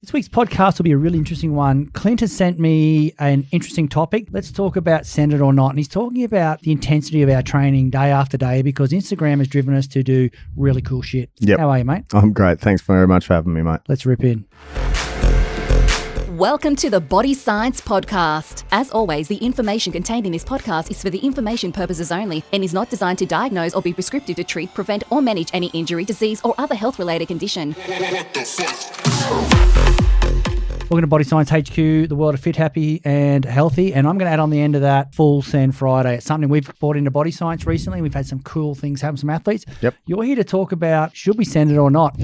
This week's podcast will be a really interesting one. Clint has sent me an interesting topic. Let's talk about send it or not. And he's talking about the intensity of our training day after day because Instagram has driven us to do really cool shit. Yep. How are you, mate? I'm great. Thanks very much for having me, mate. Let's rip in. Welcome to the Body Science Podcast. As always, the information contained in this podcast is for the information purposes only and is not designed to diagnose or be prescriptive to treat, prevent, or manage any injury, disease, or other health-related condition. Welcome to Body Science HQ, the world of fit, happy, and healthy. And I'm going to add on the end of that Full Send Friday. It's something we've brought into Body Science recently. We've had some cool things happen, some athletes. Yep. You're here to talk about should we send it or not?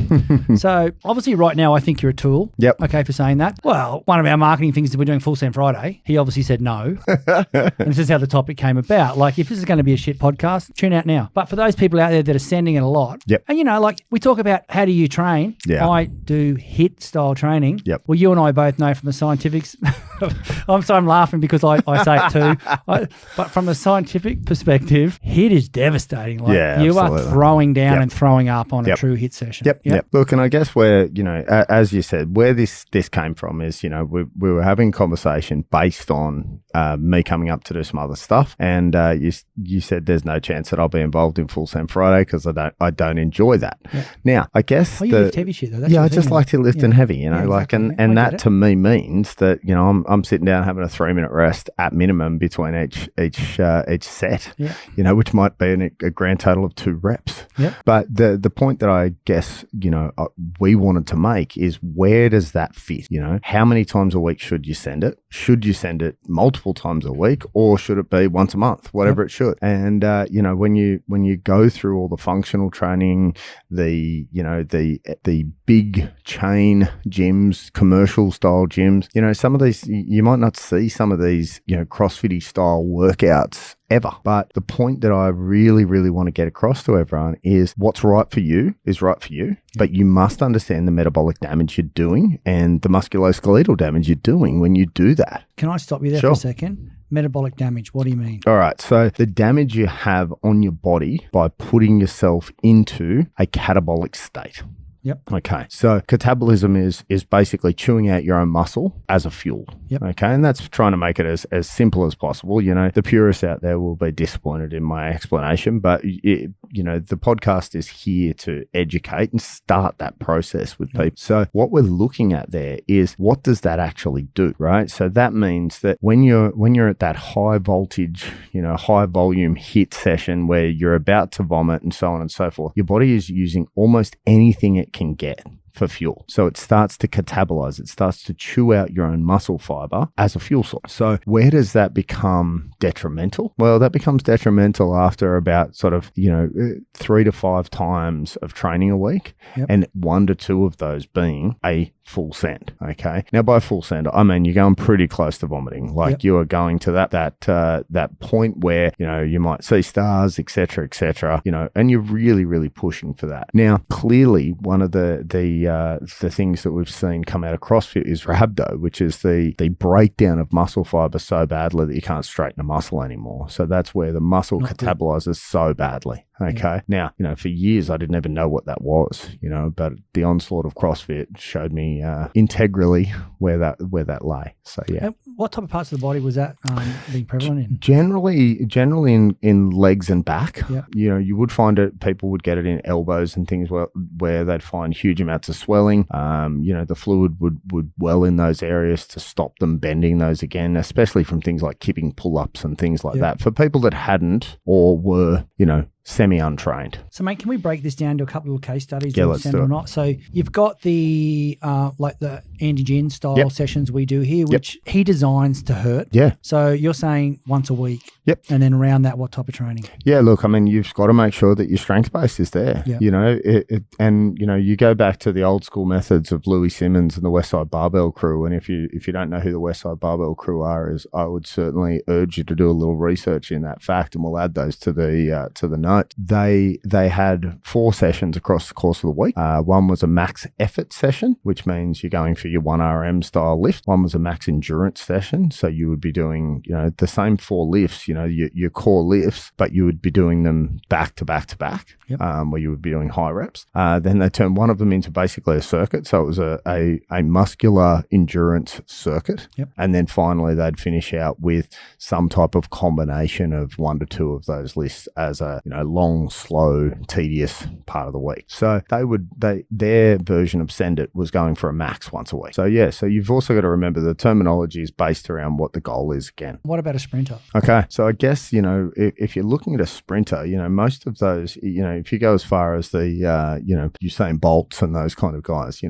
So obviously right now I think you're a tool. Yep. Okay for saying that. Well, one of our marketing things is we're doing Full Send Friday. He obviously said no. And this is how the topic came about. Like if this is going to be a shit podcast, tune out now. But for those people out there that are sending it a lot, Yep. and like we talk about how do you train? Yeah. I do HIIT style training. Yep. Well, you and I both know from a scientific I'm laughing because I say it too. But from a scientific perspective, HIIT is devastating. Like Yeah, you absolutely. are throwing down Yep. and throwing up on a Yep. true HIIT session. Yep. Look, and I guess where, as you said, where this came from is, we were having conversation based on me coming up to do some other stuff. And you said there's no chance that I'll be involved in Full Send Friday because I don't enjoy that. Yeah. Now, I guess You lift heavy shit though. That's I the just thing, like to lift yeah. and heavy, Yeah, like, exactly. and I get that it. to me means that, I'm sitting down having a 3-minute rest at minimum between each set, Yeah. which might be a grand total of 2 reps. Yep. But the point that I guess, we wanted to make is where does that fit? How many times a week should you send it? Should you send it multiple times a week or should it be once a month, whatever it should? And, when you go through all the functional training, the big chain gyms, commercial style gyms, some of these, you might not see some of these, CrossFit-y style workouts ever. But the point that I really, really want to get across to everyone is what's right for you is right for you, but you must understand the metabolic damage you're doing and the musculoskeletal damage you're doing when you do that. Can I stop you there for a second? Metabolic damage, what do you mean? All right. So the damage you have on your body by putting yourself into a catabolic state. Yep. Okay. So catabolism is basically chewing out your own muscle as a fuel. Yep. Okay. And that's trying to make it as simple as possible. The purists out there will be disappointed in my explanation, but the podcast is here to educate and start that process with people. So what we're looking at there is what does that actually do, right? So that means that when you're at that high voltage, high volume HIIT session where you're about to vomit and so on and so forth, your body is using almost anything it can get for fuel. So it starts to catabolize. It starts to chew out your own muscle fiber as a fuel source. So where does that become detrimental? Well, that becomes detrimental after about sort of, 3 to 5 times of training a week, and 1 to 2 of those being a full send. Okay. Now by full send, I mean, you're going pretty close to vomiting. Like you are going to that point where, you might see stars, et cetera, and you're really, really pushing for that. Now, clearly one of the things that we've seen come out of CrossFit is rhabdo, which is the breakdown of muscle fiber so badly that you can't straighten a muscle anymore. So that's where the muscle catabolizes so badly. Okay. Now, for years I didn't even know what that was, but the onslaught of CrossFit showed me integrally where that lay. So yeah. What type of parts of the body was that being prevalent in? Generally in legs and back. Yep. You would find it, people would get it in elbows and things where they'd find huge amounts of swelling. The fluid would well in those areas to stop them bending those again, especially from things like kipping pull-ups and things like that. For people that hadn't or were, semi-untrained. So, mate, can we break this down to a couple of case studies? Yeah, let's do it. Or not? So you've got the the Andy Gin style sessions we do here, which he designs to hurt. Yeah. So you're saying once a week. Yep. And then around that, what type of training? Yeah, look, I mean, you've got to make sure that your strength base is there. Yeah. You go back to the old school methods of Louis Simmons and the Westside Barbell Crew. And if you don't know who the Westside Barbell Crew are, I would certainly urge you to do a little research in that fact, and we'll add those to the notes. notes. They had 4 sessions across the course of the week. One was a max effort session, which means you're going for your 1RM style lift. One was a max endurance session. So you would be doing, the same 4 lifts, your core lifts, but you would be doing them back to back to back, where you would be doing high reps. Then they turned one of them into basically a circuit. So it was a muscular endurance circuit. And then finally they'd finish out with some type of combination of 1 to 2 of those lists as a, long, slow, tedious part of the week. So their version of Send It was going for a max once a week. So so you've also got to remember the terminology is based around what the goal is again. What about a sprinter? Okay. So I guess, if you're looking at a sprinter, most of those, if you go as far as the, Usain Bolts and those kind of guys,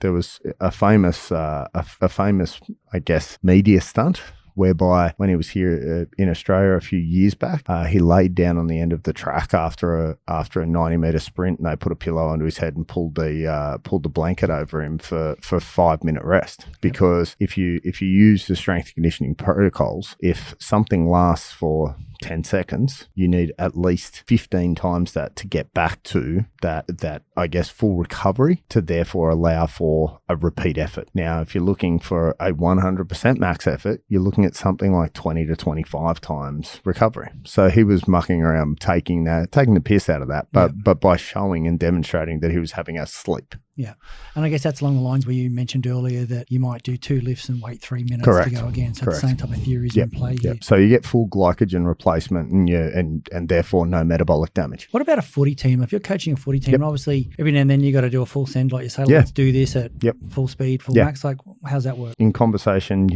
there was a famous, I guess, media stunt whereby when he was here in Australia a few years back, he laid down on the end of the track after a 90-meter sprint, and they put a pillow under his head and pulled the blanket over him for 5-minute rest. Because if you use the strength and conditioning protocols, if something lasts for 10 seconds, you need at least 15 times that to get back to that I guess full recovery to therefore allow for a repeat effort. Now, if you're looking for a 100% max effort, you're looking at something like 20 to 25 times recovery. So he was mucking around taking the piss out of that, but by showing and demonstrating that he was having a sleep. Yeah. And I guess that's along the lines where you mentioned earlier that you might do 2 lifts and wait 3 minutes to go again. So the same type of theory is in play here. So you get full glycogen replacement and therefore no metabolic damage. What about a footy team? If you're coaching a footy team, obviously every now and then you got to do a full send, like you say, let's do this at full speed, full max. Like, how's that work? In conversation,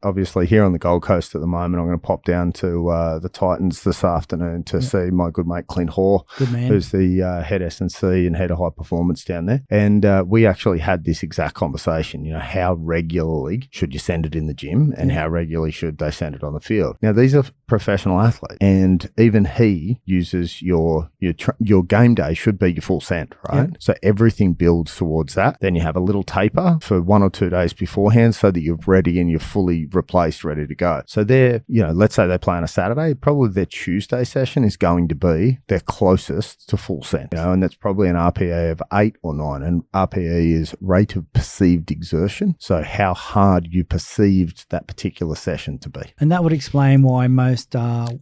obviously here on the Gold Coast at the moment, I'm going to pop down to the Titans this afternoon to see my good mate Clint Hill, who's the head S&C and head of high performance down there. And we actually had this exact conversation, how regularly should you send it in the gym and how regularly should they send it on the field? Now, these are professional athletes, and even he uses your game day should be your full send, right? So everything builds towards that. Then you have a little taper for 1 or 2 days beforehand so that you're ready and you're fully replaced, ready to go. So they're, let's say they play on a Saturday, probably their Tuesday session is going to be their closest to full send, and that's probably an RPE of 8 or 9. And RPE is rate of perceived exertion. So how hard you perceived that particular session to be. And that would explain why most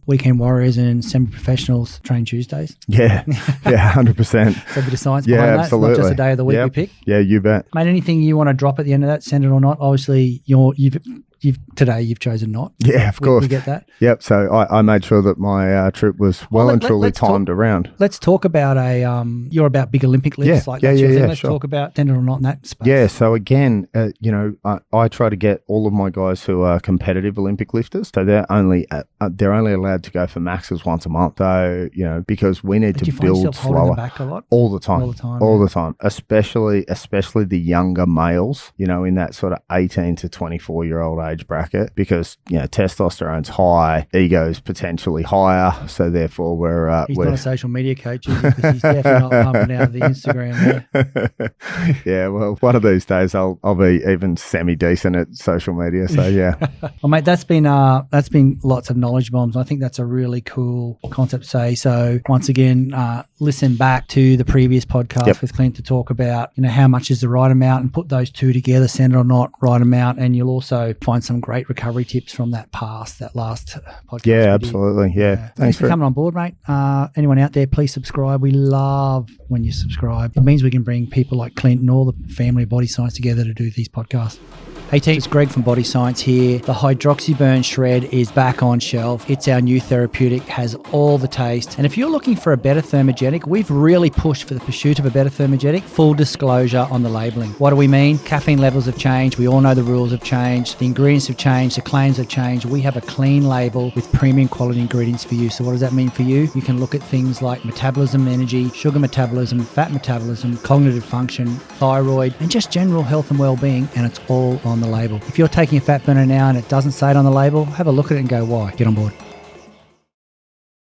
weekend warriors and semi-professionals train Tuesdays. Yeah, 100%. So a bit of science behind that. Absolutely. It's not just a day of the week we pick. Yeah, you bet. Mate, anything you want to drop at the end of that, send it or not? Obviously, you've chosen not. Yeah, of course. We get that. Yep. So I made sure that my trip was and truly timed around. Let's talk about you're about big Olympic lifts. Let's talk about send it or not in that space. Yeah. So again, I try to get all of my guys who are competitive Olympic lifters. So they're only allowed to go for maxes once a month. So, because we need to build slower. Back a lot? All the time. Especially the younger males, in that sort of 18 to 24-year-old age bracket, because testosterone's high, ego's potentially higher, so therefore we're he's not a social media coach, because he's definitely not pumping out the Instagram there. Yeah, well, one of these days I'll be even semi-decent at social media, so yeah. Well, mate, that's been lots of knowledge bombs. I think that's a really cool concept to say. So once again, listen back to the previous podcast with Clint to talk about how much is the right amount, and put those two together, send it or not, right amount, and you'll also find some great recovery tips from that last podcast. Yeah, absolutely. Yeah. Thanks for coming on board, mate. Anyone out there, please subscribe. We love when you subscribe. It means we can bring people like Clint and all the family of Body Science together to do these podcasts. Hey team, it's Greg from Body Science here. The Hydroxyburn Shred is back on shelf. It's our new therapeutic, has all the taste. And if you're looking for a better thermogenic, we've really pushed for the pursuit of a better thermogenic. Full disclosure on the labelling. What do we mean? Caffeine levels have changed. We all know the rules have changed. The ingredients have changed. The claims have changed. We have a clean label with premium quality ingredients for you. So what does that mean for you? You can look at things like metabolism, energy, sugar metabolism, fat metabolism, cognitive function, thyroid, and just general health and well-being, and it's all on the label. If you're taking a fat burner now and it doesn't say it on the label, have a look at it and go, why? Get on board.